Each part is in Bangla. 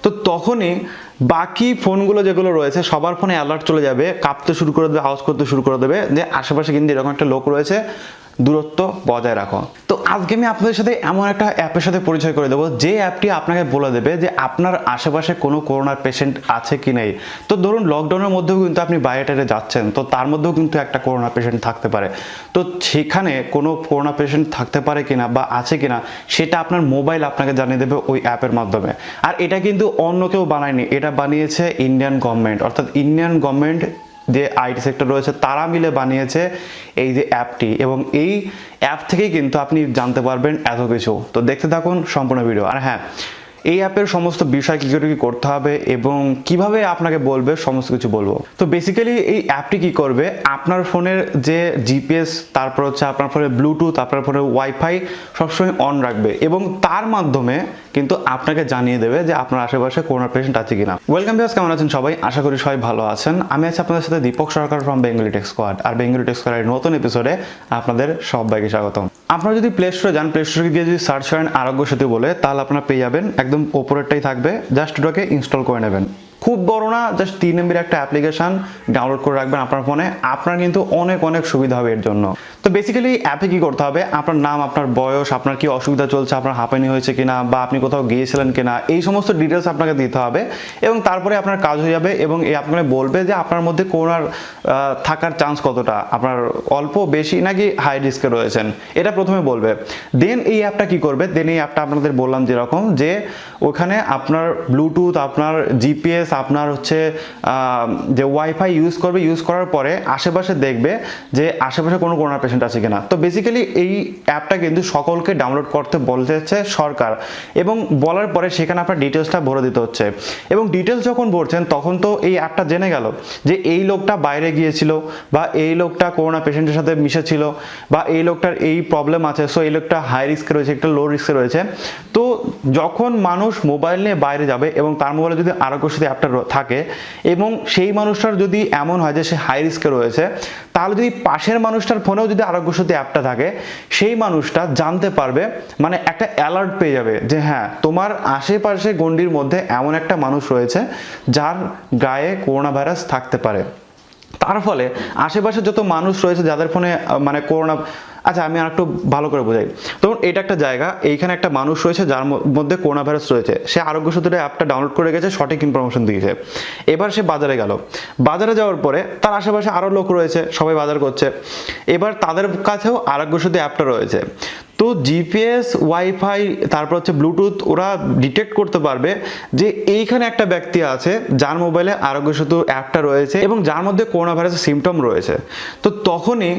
তো তখনই বাকি ফোনগুলো যেগুলো রয়েছে সবার ফোনে অ্যালার্ট চলে যাবে, কাঁপতে শুরু করে দেবে, আওয়াজ করতে শুরু করে দেবে যে আশেপাশে কিন্তু এরকম একটা লোক রয়েছে, দূরত্ব বজায় রাখো। তো আজকে আমি আপনাদের সাথে এমন একটা অ্যাপের সাথে পরিচয় করে দেবো যে অ্যাপটি আপনাকে বলে দেবে যে আপনার আশেপাশে কোনো করোনার পেশেন্ট আছে কি নেই। তো ধরুন লকডাউনের মধ্যেও কিন্তু আপনি বাইরে যাচ্ছেন, তো তার মধ্যেও কিন্তু একটা করোনা পেশেন্ট থাকতে পারে। তো সেখানে কোনো করোনা পেশেন্ট থাকতে পারে কিনা বা আছে কিনা সেটা আপনার মোবাইল আপনাকে জানিয়ে দেবে ওই অ্যাপের মাধ্যমে। আর এটা কিন্তু অন্য কেউ বানায়নি, এটা বানিয়েছে ইন্ডিয়ান গভর্নমেন্ট, অর্থাৎ ইন্ডিয়ান গভর্নমেন্ট যে আইটি সেক্টর রয়েছে তারা মিলে বানিয়েছে এই যে অ্যাপটি, এবং এই অ্যাপ থেকেই কিন্তু আপনি জানতে পারবেন এত কিছু। তো দেখতে থাকুন সম্পূর্ণ ভিডিও। আর হ্যাঁ, এই অ্যাপের সমস্ত বিষয় কী করে কী করতে হবে এবং কিভাবে আপনাকে বলবে সমস্ত কিছু বলবো। তো বেসিক্যালি এই অ্যাপটি কি করবে, আপনার ফোনের যে জিপিএস, তারপর হচ্ছে আপনার ফোনের ব্লুটুথ, আপনার ফোনের ওয়াইফাই সবসময় অন রাখবে এবং তার মাধ্যমে কিন্তু আপনাকে জানিয়ে দেবে যে আপনার আশেপাশে করোনা পেশেন্ট আছে কিনা। ওয়েলকাম ভিউয়ার্স, কেমন আছেন সবাই? আশা করি সবাই ভালো আছেন। আমি আছি আপনাদের সাথে দীপক সরকার ফ্রম বেঙ্গলি টেক্সquad, আর বেঙ্গলি টেক্সquad এর নতুন এপিসোডে আপনাদের সবাইকে স্বাগতম। আপনারা যদি প্লে স্টোরে যান, প্লে স্টোরে গিয়ে যদি সার্চ করেন আরোগ্য সেতু বলে, তাহলে আপনারা পেয়ে যাবেন, একদম ওপরেরটাই থাকবে, জাস্ট ওটাকে ইনস্টল করে নেবেন। খুব বড় না, জাস্ট 3 MB একটা অ্যাপ্লিকেশন ডাউনলোড করে রাখবেন আপনার ফোনে, আপনার কিন্তু অনেক অনেক সুবিধা হবে এর জন্য। তো বেসিক্যালি অ্যাপে কি করতে হবে, আপনার নাম, আপনার বয়স, আপনার কি অসুবিধা চলছে, আপনার হাঁপানি হয়েছে কিনা বা আপনি কোথাও গিয়েছিলেন কিনা, এই সমস্ত ডিটেলস আপনাকে দিতে হবে এবং তারপরে আপনার কাজ হয়ে যাবে। এবং এই আপনাকে বলবে যে আপনার মধ্যে করোনার থাকার চান্স কতটা, আপনার অল্প, বেশি নাকি হাই রিস্কে রয়েছেন, এটা প্রথমে বলবে। দেন এই অ্যাপটা কি করবে, দেন এই অ্যাপটা আপনাদের বললাম যেরকম, যে ওখানে আপনার ব্লুটুথ, আপনার জিপিএস, আপনার হচ্ছে যে ওয়াইফাই ইউজ করবে, ইউজ করার পরে আশেপাশে দেখবে যে আশেপাশে কোনো করোনা পেশেন্ট আছে কিনা। তো বেসিক্যালি এই অ্যাপটা কিন্তু সকলকে ডাউনলোড করতে বলতেছে সরকার, এবং বলার পরে সেখানে আপনার ডিটেলসটা ভরে দিতে হচ্ছে। এবং ডিটেলস যখন ভরছেন তখন তো এই অ্যাপটা জেনে গেল যে এই লোকটা বাইরে গিয়েছিল, বা এই লোকটা করোনা পেশেন্টের সাথে মিশেছিল, বা এই লোকটার এই প্রবলেম আছে, সো এই লোকটা হাই রিস্কে রয়েছে, একটা লো রিস্কে রয়েছে। তো যখন মানুষ মোবাইল নিয়ে বাইরে যাবে এবং তার মোবাইলে যদি আরোগ্য সেতু অ্যাপটা থাকে এবং সেই মানুষটার যদি এমন হয় যে সে হাই রিস্কে রয়েছে, তাহলে যদি পাশের মানুষটার ফোনেও যদি আরোগ্য সেতু অ্যাপটা থাকে, সেই মানুষটা জানতে পারবে, মানে একটা অ্যালার্ট পেয়ে যাবে যে হ্যাঁ, তোমার আশেপাশে গণ্ডির মধ্যে এমন একটা মানুষ রয়েছে যার গায়ে করোনা ভাইরাস থাকতে পারে। তার ফলে আশেপাশে যত মানুষ রয়েছে যাদের ফোনে মানে করোনা, আচ্ছা আমি আর একটু ভালো করে বোঝাই। তো এটা একটা জায়গা, এইখানে একটা মানুষ রয়েছে যার মধ্যে করোনা ভাইরাস রয়েছে, সে আরোগ্য সেতুর অ্যাপটা ডাউনলোড করে গেছে, সঠিক ইনফরমেশন দিয়েছে। এবার সে বাজারে গেল, বাজারে যাওয়ার পরে তার আশেপাশে আরও লোক রয়েছে, সবাই বাজার করছে, এবার তাদের কাছেও আরোগ্য সেতু অ্যাপটা রয়েছে। তো জিপিএস, ওয়াইফাই, তারপর হচ্ছে ব্লুটুথ, ওরা ডিটেক্ট করতে পারবে যে এইখানে একটা ব্যক্তি আছে যার মোবাইলে আরোগ্য সেতু অ্যাপটা রয়েছে এবং যার মধ্যে করোনা ভাইরাসের সিমটম রয়েছে। তো তখনই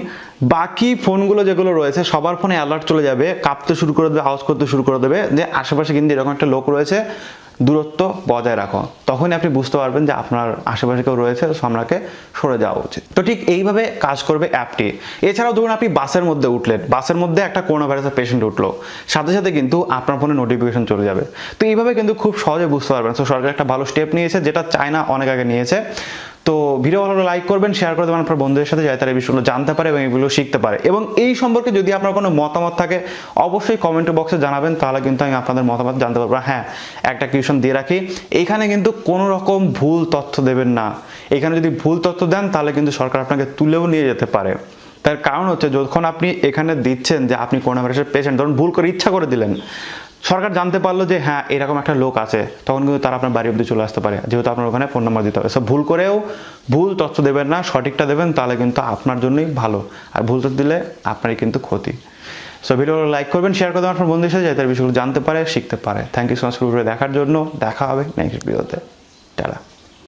বাকি ফোনগুলো যেগুলো রয়েছে সবার ফোনে অ্যালার্ট চলে যাবে, কাঁপতে শুরু করে দেবে, আওয়াজ করতে শুরু করে দেবে যে আশেপাশে কিন্তু এরকম একটা লোক রয়েছে, দূরত্ব বজায় রাখো। তখনই আপনি বুঝতে পারবেন যে আপনার আশেপাশে কেউ রয়েছে, আপনাকে সরে যাওয়া উচিত। তো ঠিক এইভাবে কাজ করবে অ্যাপটি। এছাড়াও ধরুন আপনি বাসের মধ্যে উঠলেন, বাসের মধ্যে একটা করোনা ভাইরাসের পেশেন্ট উঠলো, সাথে সাথে কিন্তু আপনার ফোনে নোটিফিকেশন চলে যাবে। তো এইভাবে কিন্তু খুব সহজে বুঝতে পারবেন। তো সরকার একটা ভালো স্টেপ নিয়েছে, যেটা চায়না অনেক আগে নিয়েছে। তো ভিডিও ভালো লাইক করবেন, শেয়ার করে দেবেন আপনার বন্ধুদের সাথে, যাতে তারা এই বিষয়গুলো জানতে পারে এবং এগুলো শিখতে পারে। এবং এই সম্পর্কে যদি আপনার কোনো মতামত থাকে অবশ্যই কমেন্ট বক্সে জানাবেন, তাহলে কিন্তু আমি আপনাদের মতামত জানতে পারবো। হ্যাঁ, একটা কিউশন দিয়ে রাখি, এইখানে কিন্তু কোনো রকম ভুল তথ্য দেবেন না। এখানে যদি ভুল তথ্য দেন তাহলে কিন্তু সরকার আপনাকে তুলেও নিয়ে যেতে পারে। তার কারণ হচ্ছে যখন আপনি এখানে দিচ্ছেন যে আপনি করোনা ভাইরাসের পেশেন্ট, ধরুন ভুল করে ইচ্ছা করে দিলেন, সরকার জানতে পারলো যে হ্যাঁ এরকম একটা লোক আছে, তখন কিন্তু তারা আপনার বাড়ি অবধি চলে আসতে পারে, যেহেতু আপনার ওখানে ফোন নাম্বার দিতে হবে। সো ভুল করেও ভুল তথ্য দেবেন না, সঠিকটা দেবেন, তাহলে কিন্তু আপনার জন্যই ভালো। আর ভুল তথ্য দিলে আপনারই কিন্তু ক্ষতি। সো ভিডিওগুলো লাইক করবেন, শেয়ার করে দেবেন আপনার বন্ধুদের সাথে, যাতে বিষয়গুলো জানতে পারে, শিখতে পারে। Thank you so much video দেখার জন্য। দেখা হবে নেক্সট ভিডিওতে। টাটা।